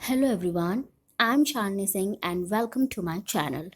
Hello everyone, I'm Chandni Singh and welcome to my channel.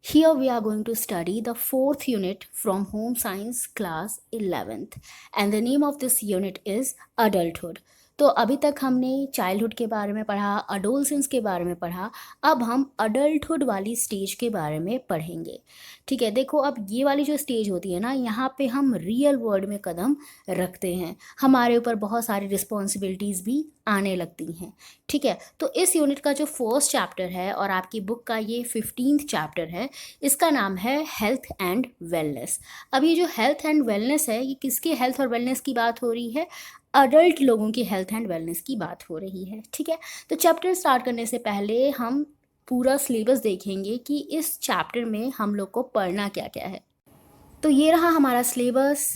Here we are going to study the fourth unit from Home Science class 11th and the name of this unit is Adulthood. तो अभी तक हमने childhood के बारे में पढ़ा, adolescence के बारे में पढ़ा, अब हम अडल्टहुड वाली स्टेज के बारे में पढ़ेंगे। ठीक है, देखो अब ये वाली जो स्टेज होती है ना, यहाँ पे हम रियल वर्ल्ड में कदम रखते हैं, हमारे ऊपर बहुत सारी रिस्पॉन्सिबिलिटीज़ भी आने लगती हैं। ठीक है, तो इस यूनिट का जो फर्स्ट चैप्टर है और आपकी बुक का ये 15th चैप्टर है, इसका नाम है हेल्थ एंड वेलनेस। अब ये जो हेल्थ एंड वेलनेस है, ये किसके हेल्थ और वेलनेस की बात हो रही है? अडल्ट लोगों की हेल्थ एंड वेलनेस की बात हो रही है। ठीक है, तो चैप्टर स्टार्ट करने से पहले हम पूरा सिलेबस देखेंगे कि इस चैप्टर में हम लोग को पढ़ना क्या क्या है। तो ये रहा हमारा सिलेबस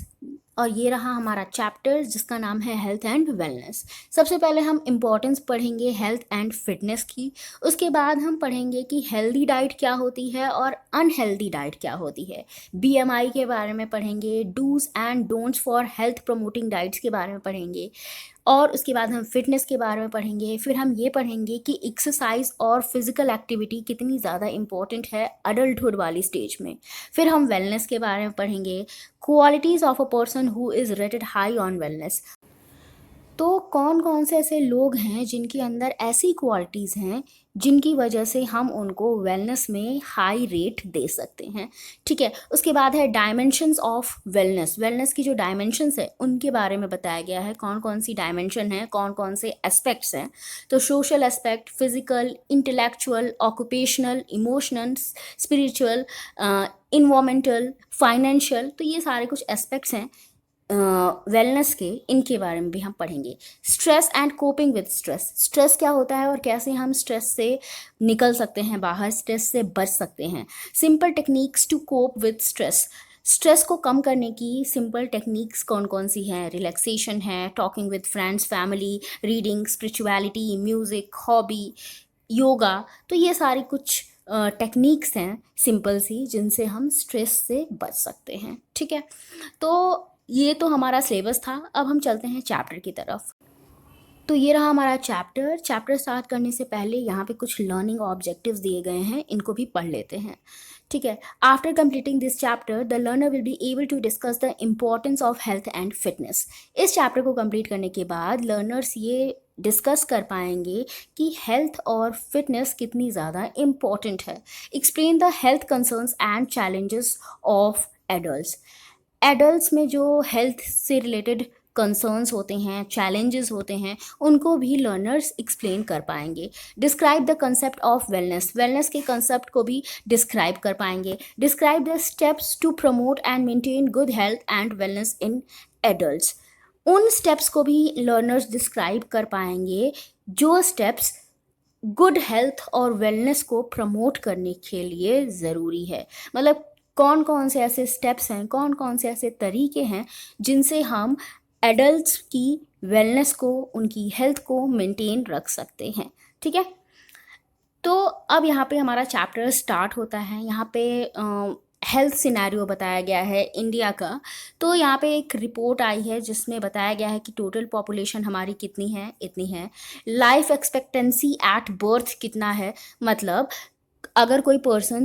और ये रहा हमारा चैप्टर जिसका नाम है हेल्थ एंड वेलनेस। सबसे पहले हम इम्पोर्टेंस पढ़ेंगे हेल्थ एंड फिटनेस की, उसके बाद हम पढ़ेंगे कि हेल्दी डाइट क्या होती है और अनहेल्दी डाइट क्या होती है, बीएमआई के बारे में पढ़ेंगे, dos and don'ts for health promoting diets के बारे में पढ़ेंगे, और उसके बाद हम फिटनेस के बारे में पढ़ेंगे। फिर हम ये पढ़ेंगे कि एक्सरसाइज और फिजिकल एक्टिविटी कितनी ज़्यादा इम्पॉर्टेंट है अडल्टहुड वाली स्टेज में। फिर हम वेलनेस के बारे में पढ़ेंगे, qualities of a person who is rated high on wellness. तो कौन कौन से ऐसे लोग हैं जिनके अंदर ऐसी क्वालिटीज़ हैं जिनकी वजह से हम उनको वेलनेस में हाई रेट दे सकते हैं। ठीक है, उसके बाद है डायमेंशंस ऑफ वेलनेस। वेलनेस की जो डायमेंशंस है उनके बारे में बताया गया है, कौन कौन सी डायमेंशन है, कौन कौन से एस्पेक्ट्स हैं। तो social aspect, physical, intellectual, occupational, emotional, spiritual, environmental, financial, तो ये सारे कुछ एस्पेक्ट्स हैं वेलनेस के, इनके बारे में भी हम पढ़ेंगे। Stress and coping with stress, stress क्या होता है और कैसे हम स्ट्रेस से निकल सकते हैं बाहर, स्ट्रेस से बच सकते हैं। Simple techniques to cope with stress, stress को कम करने की सिंपल टेक्निक्स कौन कौन सी हैं? रिलैक्सेशन है, talking with friends, family, reading, spirituality, music, hobby, yoga. तो ये सारी कुछ टेक्निक्स हैं सिंपल सी जिनसे हम स्ट्रेस से बच सकते हैं। ठीक है, तो ये तो हमारा सिलेबस था। अब हम चलते हैं चैप्टर की तरफ। तो ये रहा हमारा चैप्टर। चैप्टर स्टार्ट करने से पहले यहाँ पे कुछ लर्निंग ऑब्जेक्टिव्स दिए गए हैं, इनको भी पढ़ लेते हैं। ठीक है, after completing this chapter the learner will be able to discuss the importance of health and fitness. इस चैप्टर को कंप्लीट करने के बाद लर्नर्स ये डिस्कस कर पाएंगे कि हेल्थ और फिटनेस कितनी ज़्यादा इम्पॉर्टेंट है। Explain the health concerns and challenges of adults. Adults में जो हेल्थ से रिलेटेड कंसर्न्स होते हैं, चैलेंजेस होते हैं, उनको भी लर्नर्स एक्सप्लेन कर पाएंगे। Describe the concept of wellness, wellness के कंसेप्ट को भी डिस्क्राइब कर पाएंगे। Describe the steps to promote and maintain good health and wellness in adults, उन स्टेप्स को भी लर्नर्स डिस्क्राइब कर पाएंगे जो स्टेप्स गुड हेल्थ और वेलनेस को प्रमोट करने के लिए ज़रूरी है। मतलब कौन कौन से ऐसे स्टेप्स हैं, कौन कौन से ऐसे तरीके हैं जिनसे हम एडल्ट्स की वेलनेस को, उनकी हेल्थ को मेंटेन रख सकते हैं। ठीक है, तो अब यहाँ पे हमारा चैप्टर स्टार्ट होता है। यहाँ पे हेल्थ सिनेरियो बताया गया है इंडिया का। तो यहाँ पे एक रिपोर्ट आई है जिसमें बताया गया है कि टोटल पॉपुलेशन हमारी कितनी है, इतनी है। लाइफ एक्सपेक्टेंसी एट बर्थ कितना है, मतलब अगर कोई पर्सन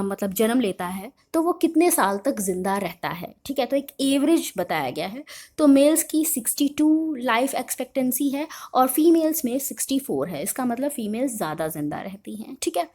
मतलब जन्म लेता है तो वो कितने साल तक ज़िंदा रहता है। ठीक है, तो एक एवरेज बताया गया है। तो मेल्स की 62 लाइफ एक्सपेक्टेंसी है और फीमेल्स में 64 है, इसका मतलब फीमेल्स ज़्यादा ज़िंदा रहती हैं। ठीक है,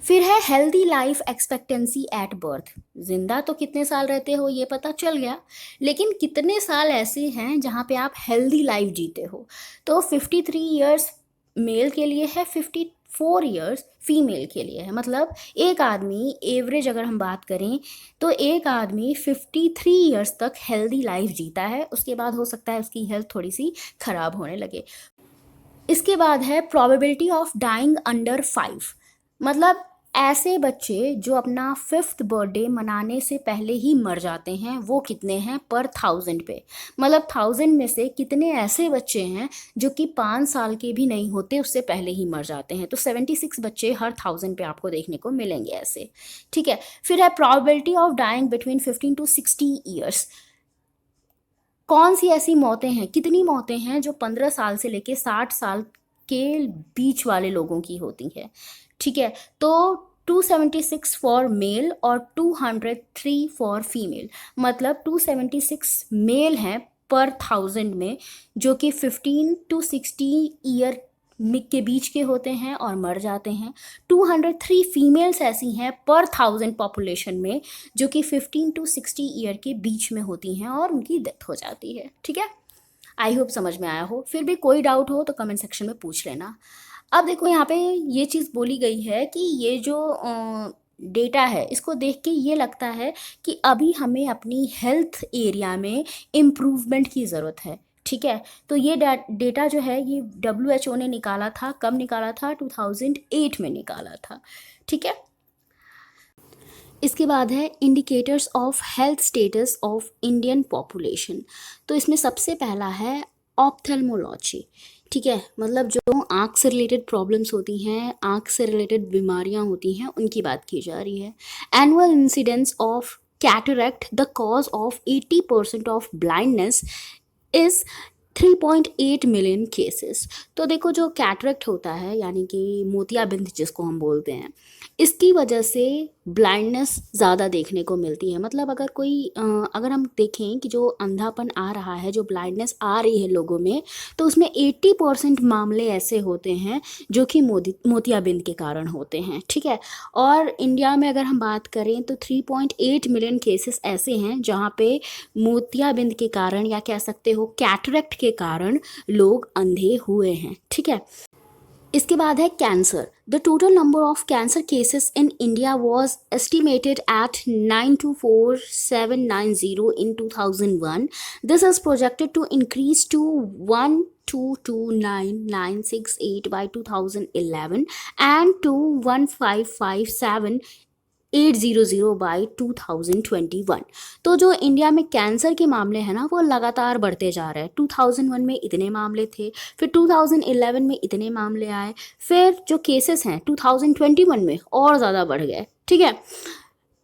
फिर है healthy life expectancy at birth. जिंदा तो कितने साल रहते हो ये पता चल गया, लेकिन कितने साल ऐसे हैं जहाँ पे आप हेल्दी लाइफ जीते हो? तो 53 ईयर्स मेल के लिए है, 54 ईयर्स फीमेल के लिए है। मतलब एक आदमी एवरेज अगर हम बात करें तो एक आदमी 53 ईयर्स तक हेल्दी लाइफ जीता है, उसके बाद हो सकता है उसकी हेल्थ थोड़ी सी ख़राब होने लगे। इसके बाद है प्रोबेबिलिटी ऑफ डाइंग अंडर 5, मतलब ऐसे बच्चे जो अपना 5th बर्थडे मनाने से पहले ही मर जाते हैं, वो कितने हैं पर 1000 पे? मतलब 1000 में से कितने ऐसे बच्चे हैं जो कि 5 साल के भी नहीं होते उससे पहले ही मर जाते हैं? तो 76 बच्चे हर 1000 पे आपको देखने को मिलेंगे ऐसे। ठीक है, फिर है probability of dying between 15 to 60 years. कौन सी ऐसी मौतें हैं, कितनी मौतें हैं जो 15 साल से लेके 60 साल के बीच वाले लोगों की होती है, ठीक है। तो 276 फॉर मेल और 203 फॉर फीमेल, मतलब 276 मेल हैं पर 1000 में, जो कि 15 to 60 ईयर के बीच के होते हैं और मर जाते हैं। 203 फीमेल्स ऐसी हैं पर 1000 पॉपुलेशन में, जो कि 15 to 60 ईयर के बीच में होती हैं और उनकी डेथ हो जाती है, ठीक है। आई होप समझ में आया हो। फिर भी कोई डाउट हो तो कमेंट सेक्शन में पूछ लेना। अब देखो यहाँ पे ये चीज़ बोली गई है कि ये जो डेटा है, इसको देख के ये लगता है कि अभी हमें अपनी हेल्थ एरिया में इम्प्रूवमेंट की ज़रूरत है, ठीक है। तो ये डेटा जो है ये WHO ने निकाला था। कब निकाला था? 2008 में निकाला था, ठीक है। इसके बाद है indicators of health status of Indian population. तो इसमें सबसे पहला है ऑप्थेल्मोलॉजी, ठीक है, मतलब जो आँख से रिलेटेड प्रॉब्लम्स होती हैं, आँख से रिलेटेड बीमारियां होती हैं, उनकी बात की जा रही है। Annual incidence of cataract, the cause of 80% of blindness is 3.8 million cases. तो देखो जो कैटरैक्ट होता है, यानी कि मोतियाबिंद जिसको हम बोलते हैं, इसकी वजह से ब्लाइंडनेस ज़्यादा देखने को मिलती है। मतलब अगर हम देखें कि जो अंधापन आ रहा है, जो ब्लाइंडनेस आ रही है लोगों में, तो उसमें 80% मामले ऐसे होते हैं जो कि मोतियाबिंद के कारण होते हैं, ठीक है। और इंडिया में अगर हम बात करें तो 3.8 मिलियन केसेस ऐसे हैं जहाँ पे मोतियाबिंद के कारण, या कह सकते हो कैटरैक्ट के कारण, लोग अंधे हुए हैं, ठीक है। इसके बाद है cancer. The total number of cancer cases in India was estimated at 924,790 in 2001. This is projected to increase to 1,229,968 by 2011 and to 1,557 800 by 2021। तो जो इंडिया में कैंसर के मामले हैं ना, वो लगातार बढ़ते जा रहे हैं। 2001 में इतने मामले थे, फिर 2011 में इतने मामले आए, फिर जो केसेस हैं 2021 में और ज़्यादा बढ़ गए, ठीक है।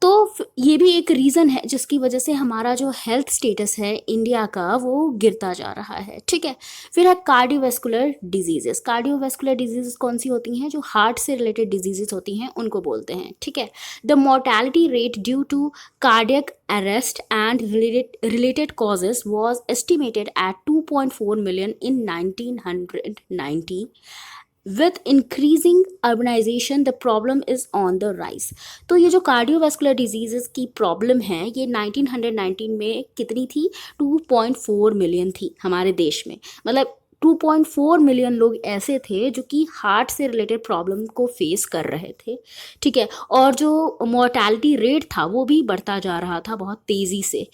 तो ये भी एक रीज़न है जिसकी वजह से हमारा जो हेल्थ स्टेटस है इंडिया का, वो गिरता जा रहा है, ठीक है। फिर है कार्डियोवैस्कुलर डिजीजेस। कार्डियोवैस्कुलर डिजीजेस कौन सी होती हैं? जो हार्ट से रिलेटेड डिजीजेस होती हैं उनको बोलते हैं, ठीक है। The mortality rate due to cardiac arrest and related causes was estimated at 2.4 million in 1990. With increasing urbanization, the problem is on the rise. तो ये जो कार्डियोवैस्कुलर डिजीजेस की प्रॉब्लम है, ये 1919 में कितनी थी? 2.4 मिलियन थी हमारे देश में। मतलब 2.4 मिलियन लोग ऐसे थे जो कि हार्ट से रिलेटेड प्रॉब्लम को फेस कर रहे थे, ठीक है। और जो मोर्टैलिटी रेट था वो भी बढ़ता जा रहा था बहुत तेज़ी से।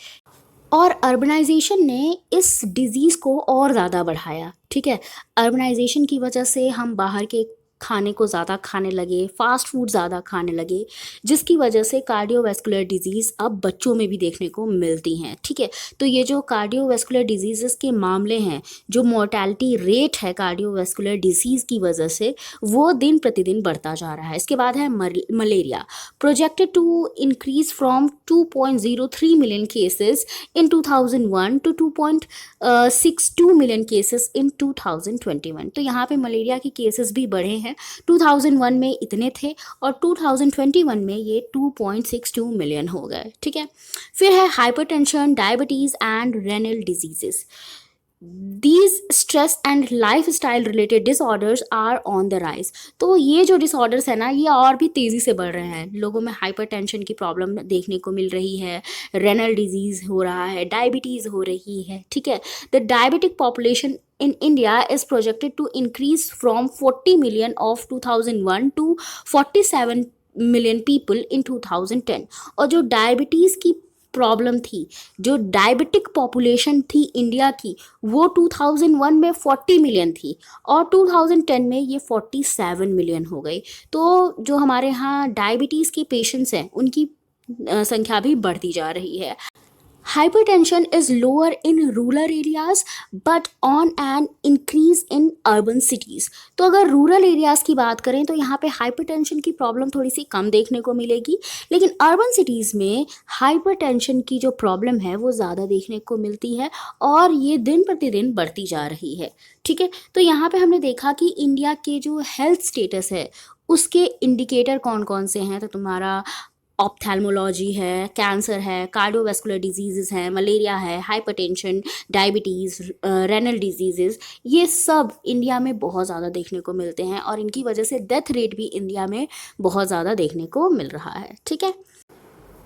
और अर्बनाइजेशन ने इस डिज़ीज़ को और ज़्यादा बढ़ाया, ठीक है। अर्बनाइजेशन की वजह से हम बाहर के खाने को ज़्यादा खाने लगे, फास्ट फूड ज़्यादा खाने लगे, जिसकी वजह से कार्डियोवैस्कुलर डिजीज़ अब बच्चों में भी देखने को मिलती हैं, ठीक है। तो ये जो कार्डियोवैस्कुलर डिजीज़ के मामले हैं, जो मोर्टैलिटी रेट है कार्डियोवैस्कुलर डिजीज़ की वजह से, वो दिन प्रतिदिन बढ़ता जा रहा है। इसके बाद है malaria. Projected to increase from 2.03 million cases in 2001 to 2.62 million cases in 2021। तो यहाँ पे मलेरिया के केसेस भी बढ़े हैं। 2001 में इतने थे और 2021 में ये 2.62 मिलियन हो गए, ठीक है। फिर है hypertension, diabetes and renal diseases. These stress and lifestyle related disorders are on the rise। तो ये जो डिसऑर्डर्स है ना, ये और भी तेज़ी से बढ़ रहे हैं। लोगों में हाइपरटेंशन की प्रॉब्लम देखने को मिल रही है, रेनल डिजीज़ हो रहा है, डायबिटीज़ हो रही है, ठीक है। The diabetic population in India is projected to increase from 40 million of 2001 to 47 million people in 2010। और जो डायबिटीज़ की प्रॉब्लम थी, जो डायबिटिक पॉपुलेशन थी इंडिया की, वो 2001 में 40 मिलियन थी और 2010 में ये 47 मिलियन हो गई। तो जो हमारे यहाँ डायबिटीज़ के पेशेंट्स हैं, उनकी संख्या भी बढ़ती जा रही है। hypertension is lower in rural areas but on an increase in urban cities। तो अगर रूरल एरियाज़ की बात करें तो यहाँ पे हाइपरटेंशन की प्रॉब्लम थोड़ी सी कम देखने को मिलेगी, लेकिन अर्बन सिटीज़ में हाइपरटेंशन की जो प्रॉब्लम है वो ज़्यादा देखने को मिलती है और ये दिन प्रतिदिन बढ़ती जा रही है। ठीक है, तो यहाँ पे हमने देखा कि इंडिया के जो हेल्थ स्टेटस है उसके इंडिकेटर कौन कौन से हैं। तो तुम्हारा ऑप्थेल्मोलॉजी है, कैंसर है, कार्डियोवैस्कुलर डिजीज़ हैं, मलेरिया है, हाइपरटेंशन, डायबिटीज़, रेनल डिजीज़, ये सब इंडिया में बहुत ज़्यादा देखने को मिलते हैं और इनकी वजह से डेथ रेट भी इंडिया में बहुत ज़्यादा देखने को मिल रहा है। ठीक है,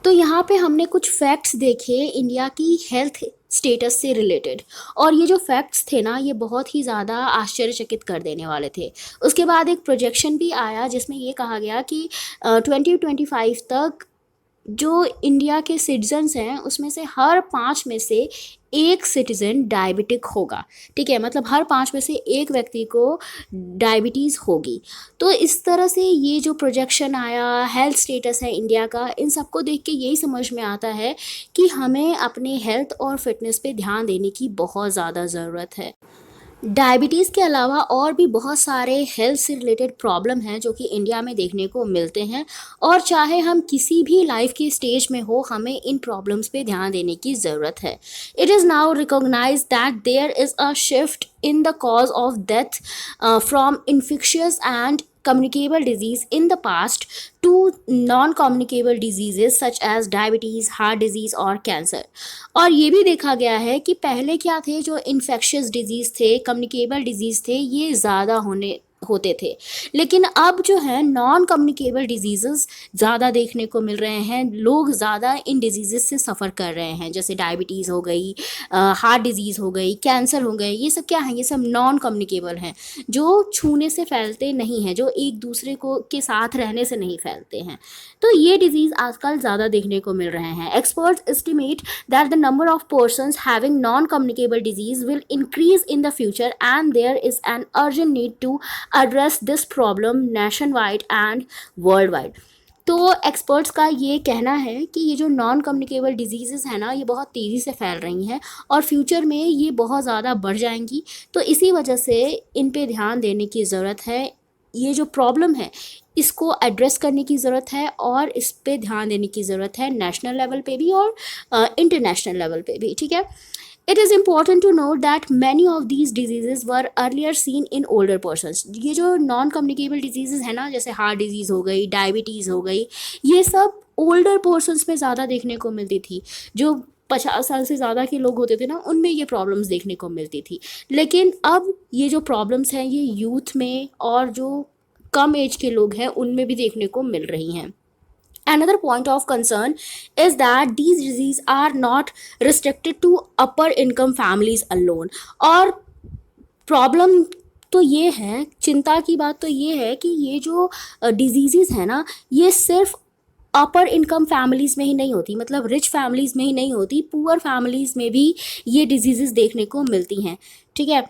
तो यहाँ पे हमने कुछ फैक्ट्स देखे इंडिया की हेल्थ स्टेटस से रिलेटेड, और ये जो फैक्ट्स थे ना ये बहुत ही ज़्यादा आश्चर्यचकित कर देने वाले थे। उसके बाद एक प्रोजेक्शन भी आया जिसमें ये कहा गया कि 2025 तक जो इंडिया के सिटीजन्स हैं उसमें से हर 5 में से एक सिटीज़न डायबिटिक होगा। ठीक है, मतलब हर 5 में से एक व्यक्ति को डायबिटीज़ होगी। तो इस तरह से ये जो प्रोजेक्शन आया, हेल्थ स्टेटस है इंडिया का, इन सबको देख के यही समझ में आता है कि हमें अपने हेल्थ और फिटनेस पे ध्यान देने की बहुत ज़्यादा ज़रूरत है। डायबिटीज़ के अलावा और भी बहुत सारे हेल्थ से रिलेटेड प्रॉब्लम हैं जो कि इंडिया में देखने को मिलते हैं, और चाहे हम किसी भी लाइफ के स्टेज में हो हमें इन प्रॉब्लम्स पे ध्यान देने की ज़रूरत है। It is now recognise that there is a shift in the cause of death from infectious and communicable disease in the past to non-communicable diseases such as diabetes, heart disease और cancer. और ये भी देखा गया है कि पहले क्या थे, जो इन्फेक्शियस डिजीज़ थे, कम्युनिकेबल डिजीज़ थे, ये ज़्यादा होते थे, लेकिन अब जो है नॉन कम्युनिकेबल डिजीज़ेस ज़्यादा देखने को मिल रहे हैं। लोग ज़्यादा इन डिजीज़ेस से सफ़र कर रहे हैं, जैसे डायबिटीज़ हो गई, हार्ट डिजीज़ हो गई, कैंसर हो गए। ये सब क्या है, ये सब नॉन कम्युनिकेबल हैं, जो छूने से फैलते नहीं हैं, जो एक दूसरे को के साथ रहने से नहीं फैलते हैं। तो ये डिजीज़ आजकल ज़्यादा देखने को मिल रहे हैं। Experts estimate that the number of persons having non communicable disease will increase in the future and there is an urgent need to address this problem nationwide and worldwide। तो एक्सपर्ट्स का ये कहना है कि ये जो नॉन कम्युनिकेबल डिजीज़ हैं ना ये बहुत तेज़ी से फैल रही हैं और फ्यूचर में ये बहुत ज़्यादा बढ़ जाएंगी। तो इसी वजह से इन पे ध्यान देने की ज़रूरत है। ये जो प्रॉब्लम है इसको एड्रेस करने की ज़रूरत है और इस पे ध्यान देने की ज़रूरत है, नेशनल लेवल पे भी और इंटरनेशनल लेवल पे भी। ठीक है, It is important to note that many of these diseases were earlier seen in older persons। ये जो नॉन कम्युनिकेबल डिजीज़ है ना, जैसे हार्ट डिजीज़ हो गई, डायबिटीज़ हो गई, ये सब ओल्डर पर्सन्स में ज़्यादा देखने को मिलती थी। जो 50 साल से ज़्यादा के लोग होते थे ना उनमें ये प्रॉब्लम्स देखने को मिलती थी, लेकिन अब ये जो प्रॉब्लम्स हैं ये यूथ में और जो कम एज के लोग हैं उनमें भी देखने को मिल रही हैं। Another point of concern is that these diseases are not restricted to upper income families alone। और प्रॉब्लम तो ये है, चिंता की बात तो ये है कि ये जो डिजीज़ है ना ये सिर्फ अपर इनकम फैमिलीज़ में ही नहीं होती, मतलब रिच फैमिलीज़ में ही नहीं होती, पुअर फैमिलीज़ में भी ये डिजीज़ देखने को मिलती हैं। ठीक है,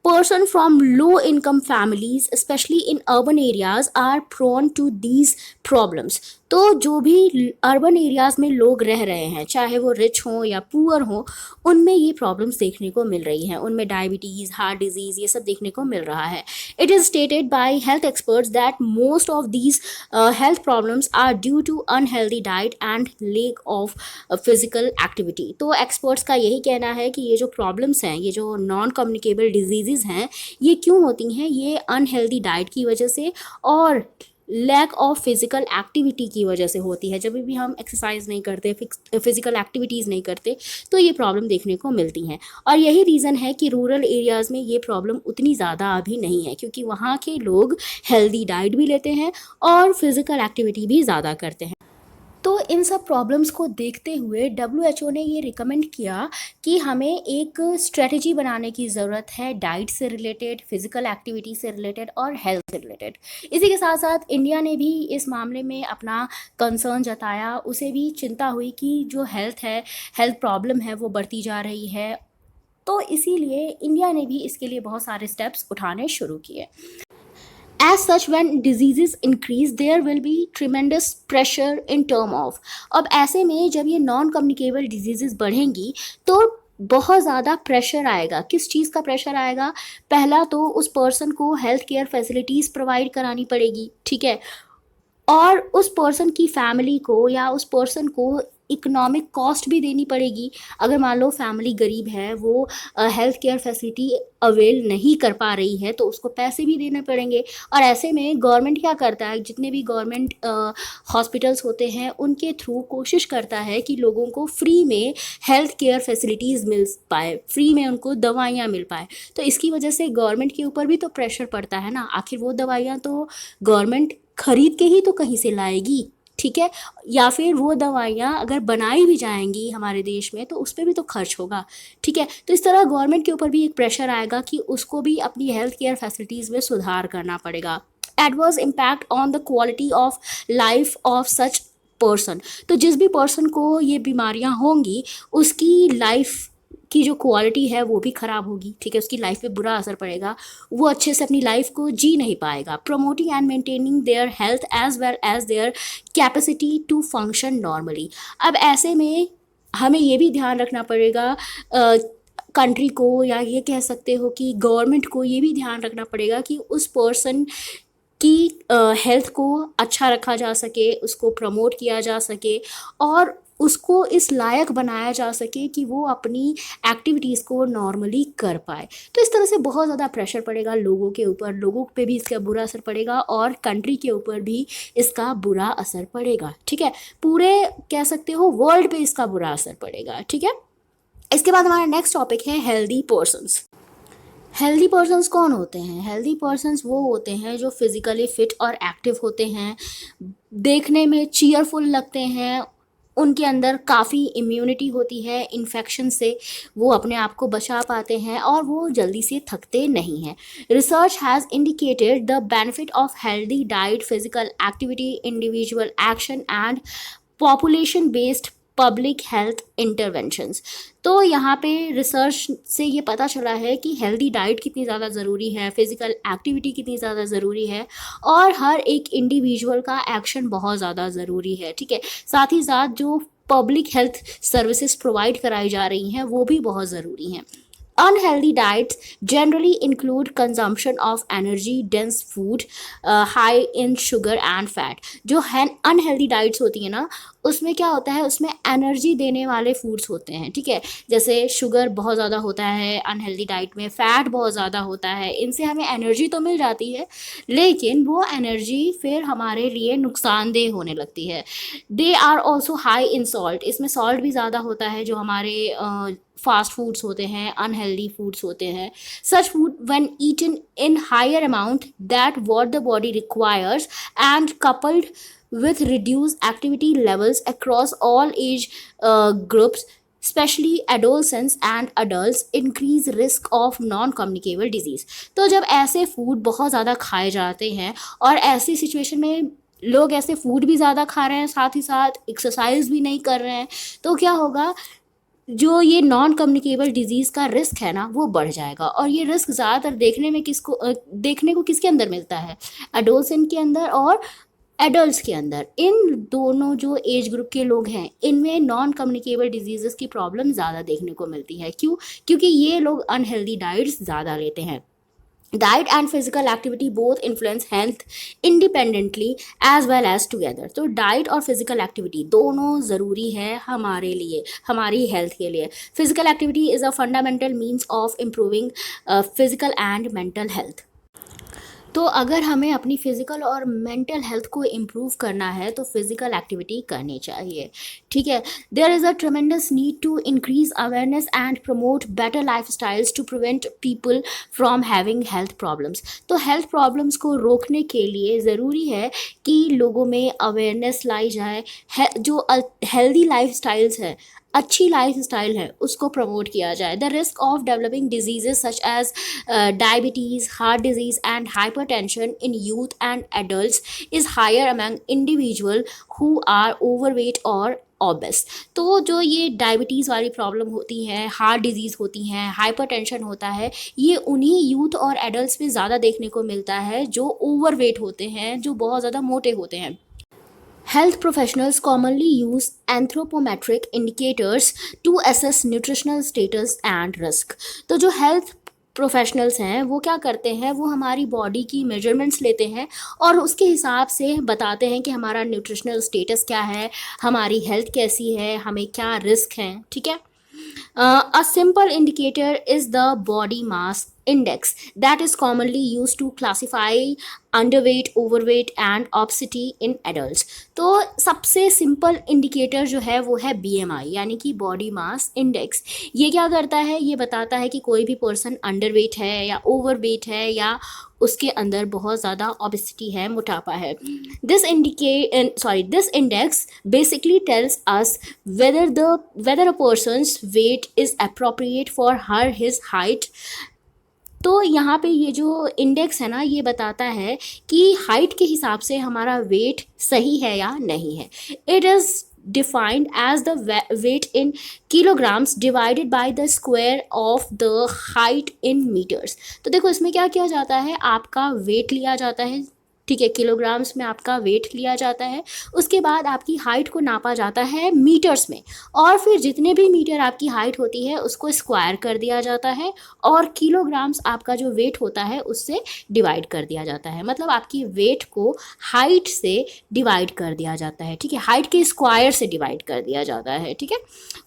Person from low income families, especially in urban areas, are prone to these problems। तो जो भी अर्बन एरियाज़ में लोग रह रहे हैं, चाहे वो रिच हों या पुअर हों, उनमें ये प्रॉब्लम्स देखने को मिल रही हैं। उनमें डायबिटीज़, हार्ट डिजीज़ ये सब देखने को मिल रहा है। It is stated by health experts that most of these health problems are due to unhealthy diet and lack of physical activity. तो एक्सपर्ट्स का यही कहना है कि ये जो प्रॉब्लम्स हैं, ये जो नॉन कम्युनिकेबल डिजीज़ हैं, ये क्यों होती हैं, ये अनहेल्दी डाइट की वजह से और लैक ऑफ फिज़िकल एक्टिविटी की वजह से होती है। जब भी हम एक्सरसाइज नहीं करते, फिज़िकल एक्टिविटीज़ नहीं करते, तो ये प्रॉब्लम देखने को मिलती हैं। और यही रीज़न है कि रूरल एरियाज़ में ये प्रॉब्लम उतनी ज़्यादा अभी नहीं है, क्योंकि वहाँ के लोग हेल्दी डाइट भी लेते हैं और फिज़िकल एक्टिविटी भी ज़्यादा करते हैं। तो इन सब प्रॉब्लम्स को देखते हुए WHO ने ये रिकमेंड किया कि हमें एक स्ट्रेटजी बनाने की ज़रूरत है डाइट से रिलेटेड, फिज़िकल एक्टिविटी से रिलेटेड और हेल्थ से रिलेटेड। इसी के साथ साथ इंडिया ने भी इस मामले में अपना कंसर्न जताया, उसे भी चिंता हुई कि जो हेल्थ प्रॉब्लम है वो बढ़ती जा रही है। तो इसीलिए इंडिया ने भी इसके लिए बहुत सारे स्टेप्स उठाने शुरू किए। as such when diseases increase there will be tremendous pressure in term of, अब ऐसे में जब ये नॉन कम्युनिकेबल डिजीजेस बढ़ेंगी तो बहुत ज़्यादा प्रेशर आएगा। किस चीज़ का प्रेशर आएगा? पहला तो उस पर्सन को हेल्थ केयर फैसिलिटीज़ प्रोवाइड करानी पड़ेगी, ठीक है, और उस पर्सन की फैमिली को या उस पर्सन को इकोनॉमिक कॉस्ट भी देनी पड़ेगी। अगर मान लो फैमिली गरीब है, वो हेल्थ केयर फैसिलिटी अवेल नहीं कर पा रही है तो उसको पैसे भी देने पड़ेंगे। और ऐसे में गवर्नमेंट क्या करता है, जितने भी गवर्नमेंट हॉस्पिटल्स होते हैं उनके थ्रू कोशिश करता है कि लोगों को फ्री में हेल्थ केयर फैसिलिटीज़ मिल पाए, फ्री में उनको दवाइयाँ मिल पाए। तो इसकी वजह से गवर्नमेंट के ऊपर भी तो प्रेशर पड़ता है ना, आखिर वो दवाइयाँ तो गवर्नमेंट खरीद के ही तो कहीं से लाएगी, ठीक है, या फिर वो दवाइयाँ अगर बनाई भी जाएंगी हमारे देश में तो उस पर भी तो खर्च होगा, ठीक है। तो इस तरह गवर्नमेंट के ऊपर भी एक प्रेशर आएगा कि उसको भी अपनी हेल्थ केयर फैसिलिटीज़ में सुधार करना पड़ेगा। Adverse impact on the quality of life of such person, तो जिस भी पर्सन को ये बीमारियाँ होंगी उसकी लाइफ की जो क्वालिटी है वो भी ख़राब होगी, ठीक है, उसकी लाइफ पे बुरा असर पड़ेगा, वो अच्छे से अपनी लाइफ को जी नहीं पाएगा। Promoting and maintaining their health as well as their capacity to function normally, अब ऐसे में हमें ये भी ध्यान रखना पड़ेगा, कंट्री को या ये कह सकते हो कि गवर्नमेंट को ये भी ध्यान रखना पड़ेगा कि उस पर्सन की हेल्थ को अच्छा रखा जा सके, उसको प्रमोट किया जा सके और उसको इस लायक बनाया जा सके कि वो अपनी एक्टिविटीज़ को नॉर्मली कर पाए। तो इस तरह से बहुत ज़्यादा प्रेशर पड़ेगा लोगों के ऊपर, लोगों पे भी इसका बुरा असर पड़ेगा और कंट्री के ऊपर भी इसका बुरा असर पड़ेगा, ठीक है, पूरे कह सकते हो वर्ल्ड पे इसका बुरा असर पड़ेगा, ठीक है। इसके बाद हमारा नेक्स्ट टॉपिक है हेल्दी पर्सन्स। हेल्दी पर्सन्स कौन होते हैं? हेल्दी पर्सन्स वो होते हैं जो फिज़िकली फिट और एक्टिव होते हैं, देखने में चीयरफुल लगते हैं, उनके अंदर काफ़ी इम्यूनिटी होती है, इन्फेक्शन से वो अपने आप को बचा पाते हैं और वो जल्दी से थकते नहीं हैं। Research has indicated the benefit of healthy diet, physical activity, individual action and population based public health interventions. तो यहाँ पे रिसर्च से ये पता चला है कि हेल्दी डाइट कितनी ज़्यादा ज़रूरी है, फिज़िकल एक्टिविटी कितनी ज़्यादा ज़रूरी है और हर एक इंडिविजुअल का एक्शन बहुत ज़्यादा ज़रूरी है, ठीक है। साथ ही साथ जो पब्लिक हेल्थ सर्विसेज प्रोवाइड कराई जा रही हैं वो भी बहुत ज़रूरी हैं। Unhealthy diets generally include consumption of energy dense food high in sugar and fat। जो है अनहेल्दी डाइट्स होती है ना उसमें क्या होता है, उसमें एनर्जी देने वाले फूड्स होते हैं, ठीक है, जैसे शुगर बहुत ज़्यादा होता है अनहेल्दी डाइट में, फैट बहुत ज़्यादा होता है, इनसे हमें एनर्जी तो मिल जाती है लेकिन वो एनर्जी फिर हमारे लिए नुकसानदेह होने लगती है। They are also high in salt, इसमें सॉल्ट भी ज़्यादा होता है जो हमारे फास्ट फूड्स होते हैं, अनहेल्दी फूड्स होते हैं। Such food when eaten in higher amount that what the body requires and coupled with reduced activity levels across all age groups, especially adolescents and adults, increase risk of non-communicable disease। तो जब ऐसे food बहुत ज़्यादा खाए जाते हैं और ऐसी सिचुएशन में लोग ऐसे फूड भी ज़्यादा खा रहे हैं साथ ही साथ एक्सरसाइज भी नहीं कर रहे हैं तो क्या होगा, जो ये नॉन कम्युनिकेबल डिजीज़ का रिस्क है ना वो बढ़ जाएगा। और ये रिस्क ज़्यादातर देखने को किसके अंदर मिलता है, एडोलसेंट के अंदर और एडल्ट्स के अंदर। इन दोनों जो एज ग्रुप के लोग हैं इनमें नॉन कम्युनिकेबल डिजीज़ की प्रॉब्लम ज़्यादा देखने को मिलती है। क्यों? क्योंकि ये लोग अनहेल्दी डाइट्स ज़्यादा लेते हैं। Diet and physical activity both influence health independently as well as together. तो डाइट और फिजिकल एक्टिविटी दोनों ज़रूरी है हमारे लिए, हमारी हेल्थ के लिए। Physical activity is a fundamental means of improving physical and mental health. तो अगर हमें अपनी फ़िज़िकल और मेंटल हेल्थ को इम्प्रूव करना है तो फिज़िकल एक्टिविटी करनी चाहिए, ठीक है। There is a tremendous need to increase awareness and promote better life styles to prevent people from having health problems. तो हेल्थ प्रॉब्लम्स को रोकने के लिए ज़रूरी है कि लोगों में अवेयरनेस लाई जाए, जो हेल्दी लाइफ स्टाइल्स है, अच्छी लाइफ स्टाइल है, उसको प्रमोट किया जाए। The risk of developing diseases such as diabetes, heart disease and hypertension in youth and adults is higher among individual who are overweight और ऑबेस। तो जो ये डायबिटीज़ वाली प्रॉब्लम होती है, हार्ट डिजीज़ होती हैं, हाइपरटेंशन होता है, ये उन्हीं यूथ और एडल्ट्स में ज़्यादा देखने को मिलता है जो ओवरवेट होते हैं, जो बहुत ज़्यादा मोटे होते हैं। Health professionals commonly use anthropometric indicators to assess nutritional status and risk. तो जो हेल्थ प्रोफेशनल्स हैं वो क्या करते हैं, वो हमारी बॉडी की मेजरमेंट्स लेते हैं और उसके हिसाब से बताते हैं कि हमारा न्यूट्रिशनल स्टेटस क्या है, हमारी हेल्थ कैसी है, हमें क्या रिस्क हैं, ठीक है। A simple indicator is the body mass index that is commonly used to classify underweight, overweight and obesity in adults. तो सबसे सिंपल इंडिकेटर जो है वो है BMI यानी कि बॉडी मास इंडेक्स। ये क्या करता है, ये बताता है कि कोई भी पर्सन अंडरवेट है या ओवरवेट है या उसके अंदर बहुत ज़्यादा ओबेसिटी है, मोटापा है। This index basically tells us whether a person's weight is appropriate for her his height। तो यहाँ पे ये जो इंडेक्स है ना, ये बताता है कि हाइट के हिसाब से हमारा वेट सही है या नहीं है। It is defined as the weight in kilograms divided by the square of the height in meters। तो देखो इसमें क्या किया जाता है, आपका वेट लिया जाता है, ठीक है, किलोग्राम्स में आपका वेट लिया जाता है, उसके बाद आपकी हाइट को नापा जाता है मीटर्स में, और फिर जितने भी मीटर आपकी हाइट होती है उसको स्क्वायर कर दिया जाता है और किलोग्राम्स आपका जो वेट होता है उससे डिवाइड कर दिया जाता है। मतलब आपकी वेट को हाइट से डिवाइड कर दिया जाता है, ठीक है, हाइट के स्क्वायर से डिवाइड कर दिया जाता है, ठीक है।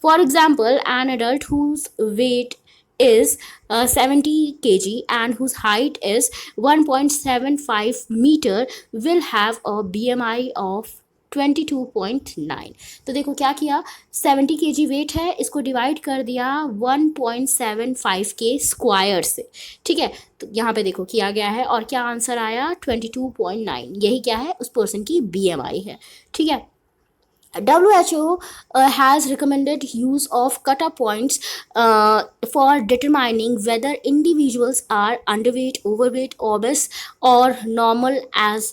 For example an adult whose weight is 70 kg and whose height is 1.75 meter will have a BMI of 22.9। तो देखो क्या किया, 70 kg वेट है, इसको डिवाइड कर दिया 1.75 के स्क्वायर से, ठीक है। तो यहाँ पे देखो किया गया है और क्या आंसर आया, 22.9। यही क्या है, उस पर्सन की BMI है, ठीक है। WHO has recommended use of cutoff points for determining whether individuals are underweight, overweight, obese or normal as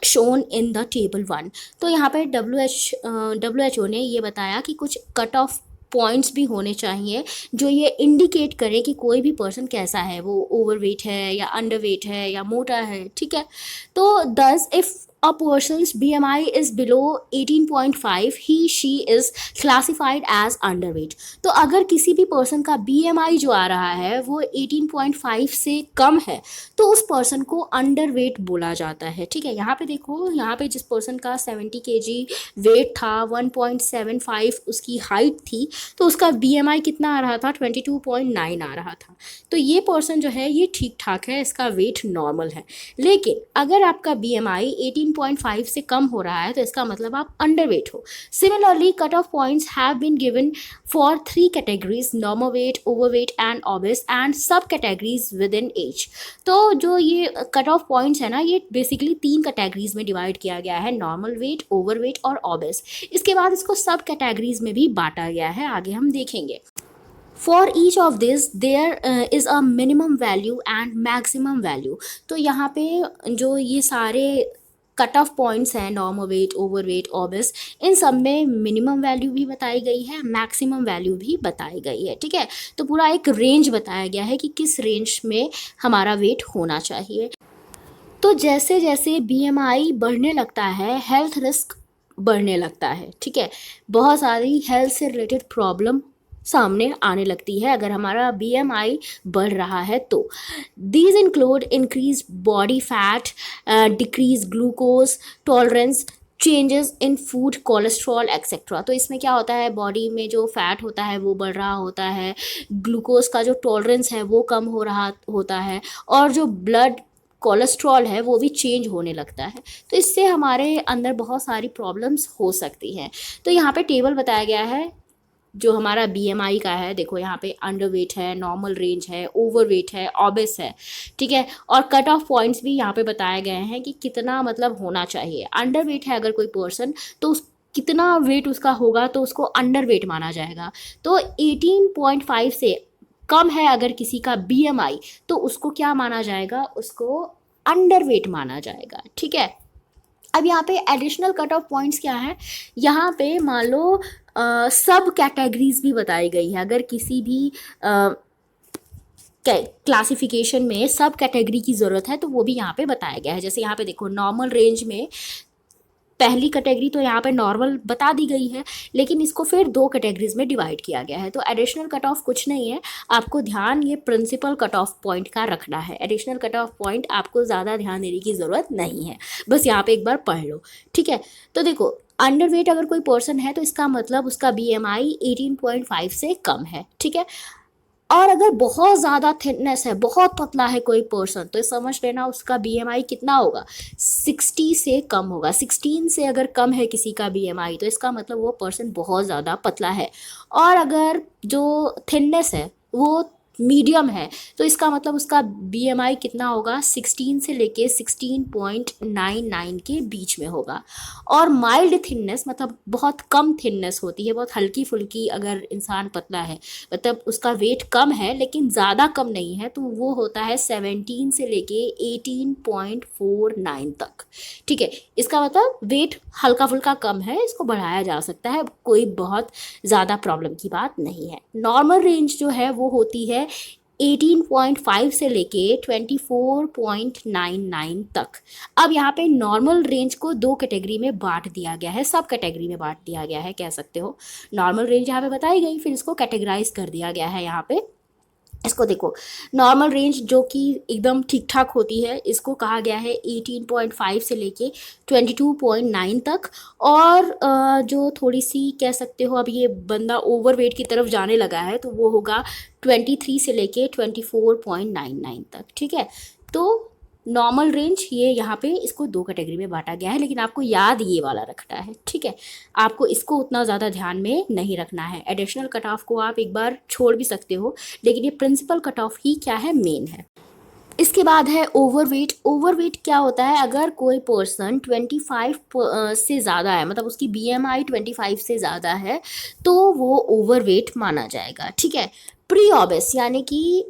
shown in the table 1। तो यहाँ पे WHO ने ये बताया कि कुछ कट ऑफ पॉइंट्स भी होने चाहिए जो ये इंडिकेट करें कि कोई भी पर्सन कैसा है, वो ओवरवेट है या अंडरवेट है या मोटा है, ठीक है। तो दस if a person's BMI is below 18.5 she is classified as underweight। तो अगर किसी भी पर्सन का BMI जो आ रहा है वो 18.5 से कम है तो उस पर्सन को अंडरवेट बोला जाता है, ठीक है। यहाँ पे देखो, यहाँ पे जिस पर्सन का 70 kg वेट था, 1.75 उसकी हाइट थी, तो उसका BMI कितना आ रहा था, 22.9 आ रहा था। तो ये पर्सन जो है ये ठीक ठाक है, इसका वेट नॉर्मल है। लेकिन अगर आपका BMI 18.5 से कम हो रहा है तो इसका मतलब आप अंडरवेट हो। Similarly cut off points have been given for 3 categories, normal weight, overweight and obese and sub categories within age. तो जो ये कट ऑफ पॉइंट्स है ना, ये बेसिकली 3 कैटेगरीज में डिवाइड किया गया है, नॉर्मल वेट, ओवरवेट और ऑबेस। इसके बाद इसको सब कैटेगरीज में भी बांटा गया है, आगे हम देखेंगे। For each of this there is a minimum value and maximum value। तो यहाँ पे जो ये सारे कट ऑफ पॉइंट्स हैं, नॉर्मल वेट, ओवरवेट, ऑबेस, इन सब में मिनिमम वैल्यू भी बताई गई है, मैक्सिमम वैल्यू भी बताई गई है, ठीक है। तो पूरा एक रेंज बताया गया है कि किस रेंज में हमारा वेट होना चाहिए। तो जैसे जैसे BMI बढ़ने लगता है हेल्थ रिस्क बढ़ने लगता है, ठीक है। बहुत सारी हेल्थ से रिलेटेड प्रॉब्लम सामने आने लगती है अगर हमारा BMI बढ़ रहा है तो। These include increase body fat, decrease glucose tolerance, changes in food, cholesterol etcetera. तो इसमें क्या होता है, बॉडी में जो फैट होता है वो बढ़ रहा होता है, ग्लूकोज का जो टॉलरेंस है वो कम हो रहा होता है, और जो ब्लड कोलेस्ट्रॉल है वो भी चेंज होने लगता है। तो इससे हमारे अंदर बहुत सारी प्रॉब्लम्स हो सकती हैं। तो यहाँ पे टेबल बताया गया है जो हमारा BMI का है। देखो यहाँ पे अंडरवेट है, नॉर्मल रेंज है, ओवरवेट है, ऑबेस है, ठीक है। और कट ऑफ पॉइंट्स भी यहाँ पे बताए गए हैं कि कितना मतलब होना चाहिए। अंडरवेट है अगर कोई पर्सन तो उस कितना वेट उसका होगा तो उसको अंडरवेट माना जाएगा। तो 18.5 से कम है अगर किसी का BMI तो उसको क्या माना जाएगा, उसको अंडरवेट माना जाएगा, ठीक है। अब यहाँ पे एडिशनल कट ऑफ पॉइंट्स क्या है, यहाँ पे मान लो सब कैटेगरीज भी बताई गई है। अगर किसी भी क्लासिफिकेशन में सब कैटेगरी की ज़रूरत है तो वो भी यहाँ पे बताया गया है। जैसे यहाँ पे देखो नॉर्मल रेंज में पहली कैटेगरी तो यहाँ पे नॉर्मल बता दी गई है, लेकिन इसको फिर दो कैटेगरीज में डिवाइड किया गया है। तो एडिशनल कट ऑफ कुछ नहीं है, आपको ध्यान ये प्रिंसिपल कट ऑफ पॉइंट का रखना है। एडिशनल कट ऑफ पॉइंट आपको ज़्यादा ध्यान देने की ज़रूरत नहीं है, बस यहाँ पे एक बार पढ़ लो, ठीक है। तो देखो अंडरवेट अगर कोई पर्सन है तो इसका मतलब उसका BMI 18.5 से कम है, ठीक है। और अगर बहुत ज़्यादा थिननेस है, बहुत पतला है कोई पर्सन, तो समझ लेना उसका BMI कितना होगा, 60 से कम होगा। 16 से अगर कम है किसी का BMI तो इसका मतलब वो पर्सन बहुत ज़्यादा पतला है। और अगर जो थिननेस है वो मीडियम है तो इसका मतलब उसका BMI कितना होगा, 16 से लेके 16.99 के बीच में होगा। और माइल्ड थिननेस मतलब बहुत कम थिननेस होती है, बहुत हल्की फुल्की, अगर इंसान पतला है मतलब उसका वेट कम है लेकिन ज़्यादा कम नहीं है, तो वो होता है 17 से लेके 18.49 तक, ठीक है। इसका मतलब वेट हल्का फुल्का कम है, इसको बढ़ाया जा सकता है, कोई बहुत ज़्यादा प्रॉब्लम की बात नहीं है। नॉर्मल रेंज जो है वो होती है 18.5 से लेके 24.99 तक। अब यहाँ पे नॉर्मल रेंज को दो कैटेगरी में बांट दिया गया है, सब कैटेगरी में बांट दिया गया है कह सकते हो। नॉर्मल रेंज यहाँ पे बताई गई, फिर इसको कैटेगराइज कर दिया गया है। यहाँ पे इसको देखो, नॉर्मल रेंज जो कि एकदम ठीक ठाक होती है, इसको कहा गया है 18.5 से लेके 22.9 तक। और जो थोड़ी सी कह सकते हो अब ये बंदा ओवरवेट की तरफ जाने लगा है तो वो होगा 23 से लेके 24.99 तक, ठीक है। तो नॉर्मल रेंज ये यहाँ पे इसको दो कैटेगरी में बांटा गया है, लेकिन आपको याद ये वाला रखना है, ठीक है। आपको इसको उतना ज़्यादा ध्यान में नहीं रखना है। एडिशनल कट ऑफ को आप एक बार छोड़ भी सकते हो, लेकिन ये प्रिंसिपल कट ऑफ ही क्या है, मेन है। इसके बाद है ओवरवेट। ओवरवेट क्या होता है, अगर कोई पर्सन 25 से ज़्यादा है, मतलब उसकी BMI 25 से ज़्यादा है तो वो ओवरवेट माना जाएगा, ठीक है। प्री ऑबिस यानी कि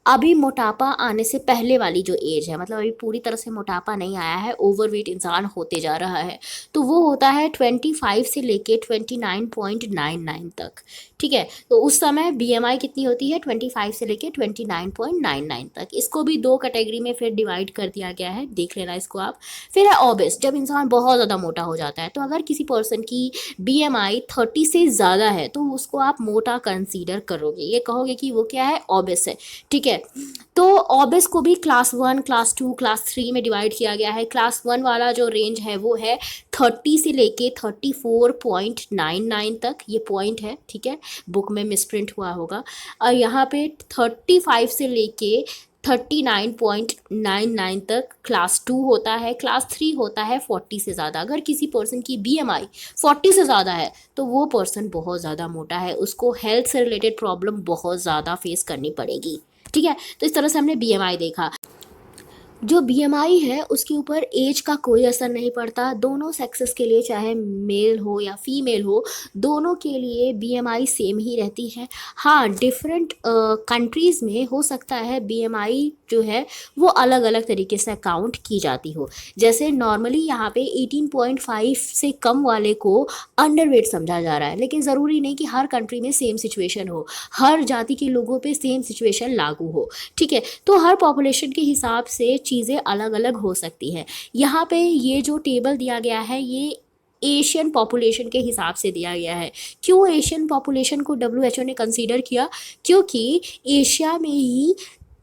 अभी मोटापा आने से पहले वाली जो एज है, मतलब अभी पूरी तरह से मोटापा नहीं आया है, ओवरवेट इंसान होते जा रहा है, तो वो होता है 25 से लेके 29.99 तक, ठीक है। तो उस समय BMI कितनी होती है, 25 से लेके 29.99 तक। इसको भी दो कैटेगरी में फिर डिवाइड कर दिया गया है, देख लेना इसको आप। फिर है ऑबिस, जब इंसान बहुत ज़्यादा मोटा हो जाता है। तो अगर किसी पर्सन की BMI 30 से ज़्यादा है तो उसको आप मोटा कंसीडर करोगे, ये कहोगे कि वो क्या है, ऑबिस है, ठीक है। तो ऑबिस को भी क्लास 1, क्लास 2, क्लास 3 में डिवाइड किया गया है। क्लास 1 वाला जो रेंज है वो है 30 से लेके 34.99 तक, ये पॉइंट है, ठीक है, बुक में मिसप्रिंट हुआ होगा। और यहाँ पे 35 से लेके 39.99 तक क्लास 2 होता है। क्लास 3 होता है 40 से ज़्यादा। अगर किसी पर्सन की BMI 40 से ज़्यादा है तो वो पर्सन बहुत ज़्यादा मोटा है, उसको हेल्थ से रिलेटेड प्रॉब्लम बहुत ज़्यादा फेस करनी पड़ेगी, ठीक है। तो इस तरह से हमने BMI देखा। जो BMI है उसके ऊपर एज का कोई असर नहीं पड़ता, दोनों सेक्सेस के लिए, चाहे मेल हो या फीमेल हो, दोनों के लिए BMI सेम ही रहती है। हाँ, डिफरेंट कंट्रीज़ में हो सकता है BMI जो है वो अलग अलग तरीके से काउंट की जाती हो। जैसे नॉर्मली यहाँ पे 18.5 से कम वाले को अंडरवेट समझा जा रहा है, लेकिन ज़रूरी नहीं कि हर कंट्री में सेम सिचुएशन हो, हर जाति के लोगों पे सेम सिचुएशन लागू हो, ठीक है। तो हर पॉपुलेशन के हिसाब से चीज़ें अलग अलग हो सकती हैं। यहाँ पे ये जो टेबल दिया गया है ये एशियन पॉपुलेशन के हिसाब से दिया गया है। क्यों एशियन पॉपुलेशन को WHO ने कंसीडर किया, क्योंकि एशिया में ही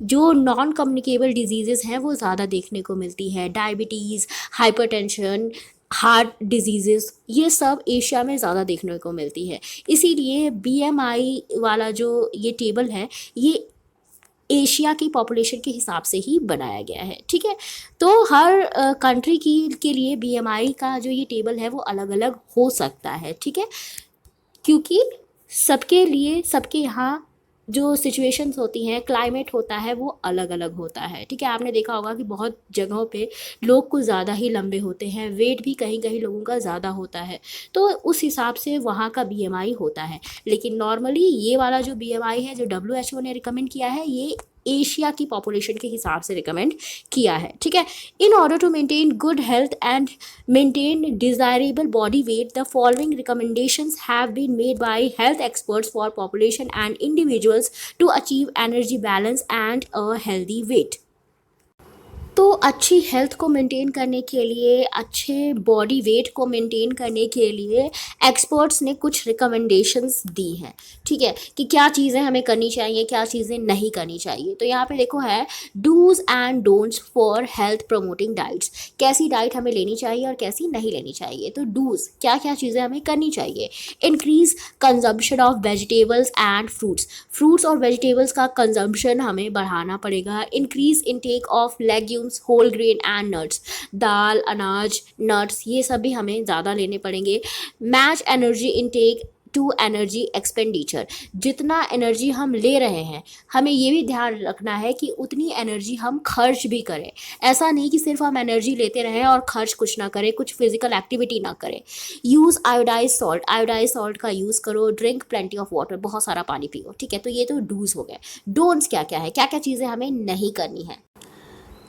जो नॉन कम्युनिकेबल डिजीज़ेस हैं वो ज़्यादा देखने को मिलती है। डायबिटीज़, हाइपरटेंशन, हार्ट डिजीज़ेस, ये सब एशिया में ज़्यादा देखने को मिलती है। इसीलिए BMI वाला जो ये टेबल है ये एशिया की पॉपुलेशन के हिसाब से ही बनाया गया है, ठीक है। तो हर कंट्री की के लिए BMI का जो ये टेबल है वो अलग अलग हो सकता है, ठीक है, क्योंकि सबके लिए, सबके यहाँ जो सिचुएशंस होती हैं, क्लाइमेट होता है वो अलग अलग होता है, ठीक है। आपने देखा होगा कि बहुत जगहों पे लोग कुछ ज़्यादा ही लंबे होते हैं, वेट भी कहीं कहीं लोगों का ज़्यादा होता है, तो उस हिसाब से वहाँ का BMI होता है। लेकिन नॉर्मली ये वाला जो BMI है जो WHO ने रिकमेंड किया है ये एशिया की पॉपुलेशन के हिसाब से रिकमेंड किया है, ठीक है। In order to maintain good health and maintain desirable body weight, the following recommendations have been made by health experts for population and individuals to achieve energy balance and a healthy weight. तो अच्छी health को maintain करने के लिए, अच्छे body weight को maintain करने के लिए एक्सपर्ट्स ने कुछ रिकमेंडेशंस दी हैं, ठीक है, कि क्या चीज़ें हमें करनी चाहिए, क्या चीज़ें नहीं करनी चाहिए। तो यहाँ पे देखो है dos and don'ts for health promoting diets, कैसी डाइट हमें लेनी चाहिए और कैसी नहीं लेनी चाहिए। तो डूज, क्या क्या चीज़ें हमें करनी चाहिए। Increase consumption of vegetables and fruits और वेजिटेबल्स का कंजम्पशन हमें बढ़ाना पड़ेगा। Increase intake of legumes, whole grain and nuts, दाल, अनाज, नट्स, ये सब भी हमें ज़्यादा लेने पड़ेंगे। Match energy intake to energy expenditure, जितना एनर्जी हम ले रहे हैं हमें ये भी ध्यान रखना है कि उतनी एनर्जी हम खर्च भी करें। ऐसा नहीं कि सिर्फ हम एनर्जी लेते रहें और खर्च कुछ ना करें, कुछ फिजिकल एक्टिविटी ना करें। Use iodise salt, iodise salt का यूज़ करो। ड्रिंक प्लेंटी ऑफ वाटर, बहुत सारा पानी पियो, ठीक है। तो ये तो डूज हो गए। डोंट्स क्या क्या है, क्या क्या चीज़ें हमें नहीं करनी है।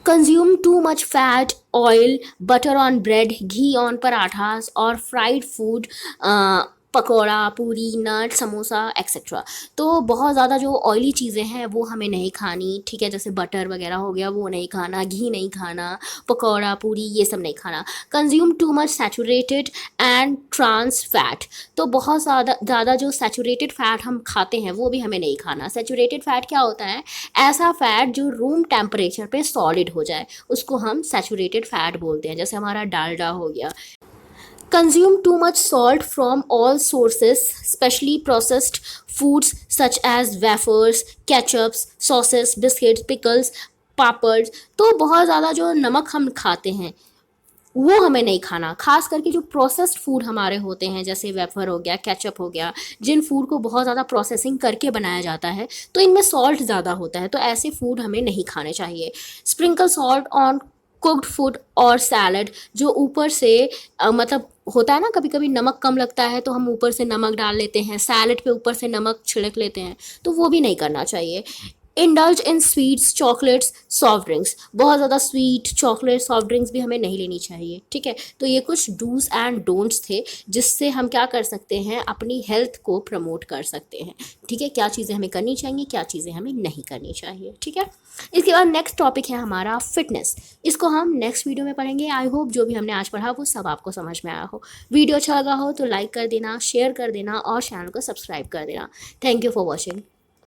Consume too much fat, oil, butter on bread, ghee on parathas or fried food, pakora, पूरी, नट, समोसा एक्सेट्रा। तो बहुत ज़्यादा जो ऑयली चीज़ें हैं वो हमें नहीं खानी, ठीक है। जैसे बटर वगैरह हो गया वो नहीं खाना, घी नहीं खाना, पकौड़ा, पूरी, ये सब नहीं खाना। Consume too much saturated and trans fat, तो बहुत ज़्यादा जो सैचुरेटेड फैट हम खाते हैं वो भी हमें नहीं खाना। सैचुरेटेड फैट क्या होता है, ऐसा फैट जो रूम टेम्परेचर पे सॉलिड हो जाए उसको हम सैचुरेटेड फैट बोलते हैं, जैसे हमारा डालडा हो गया। Consume too much salt from all sources, especially processed foods such as wafers, ketchups, sauces, biscuits, pickles, पापड़। तो बहुत ज़्यादा जो नमक हम खाते हैं वो हमें नहीं खाना, खास करके जो प्रोसेस्ड फूड हमारे होते हैं जैसे वेफर हो गया, केचप हो गया, जिन फूड को बहुत ज़्यादा प्रोसेसिंग करके बनाया जाता है तो इनमें सॉल्ट ज़्यादा होता है, तो ऐसे फूड हमें नहीं खाने चाहिए। Sprinkle salt on cooked food और सैलड, जो ऊपर से मतलब होता है ना, कभी कभी नमक कम लगता है तो हम ऊपर से नमक डाल लेते हैं, सैलड पे ऊपर से नमक छिड़क लेते हैं, तो वो भी नहीं करना चाहिए। Indulge in sweets, chocolates, soft drinks, बहुत ज़्यादा स्वीट, चॉकलेट, सॉफ्ट ड्रिंक्स भी हमें नहीं लेनी चाहिए, ठीक है। तो ये कुछ डूज एंड डोंट्स थे जिससे हम क्या कर सकते हैं, अपनी हेल्थ को प्रमोट कर सकते हैं, ठीक है। क्या चीज़ें हमें करनी चाहिए, क्या चीज़ें हमें नहीं करनी चाहिए, ठीक है। इसके बाद नेक्स्ट टॉपिक है हमारा फिटनेस, इसको हम नेक्स्ट वीडियो में पढ़ेंगे। आई होप जो भी हमने आज पढ़ा वो सब आपको समझ में आया हो। वीडियो अच्छा लगा हो तो लाइक कर देना, शेयर कर देना और चैनल को सब्सक्राइब कर देना। Thank you for watching.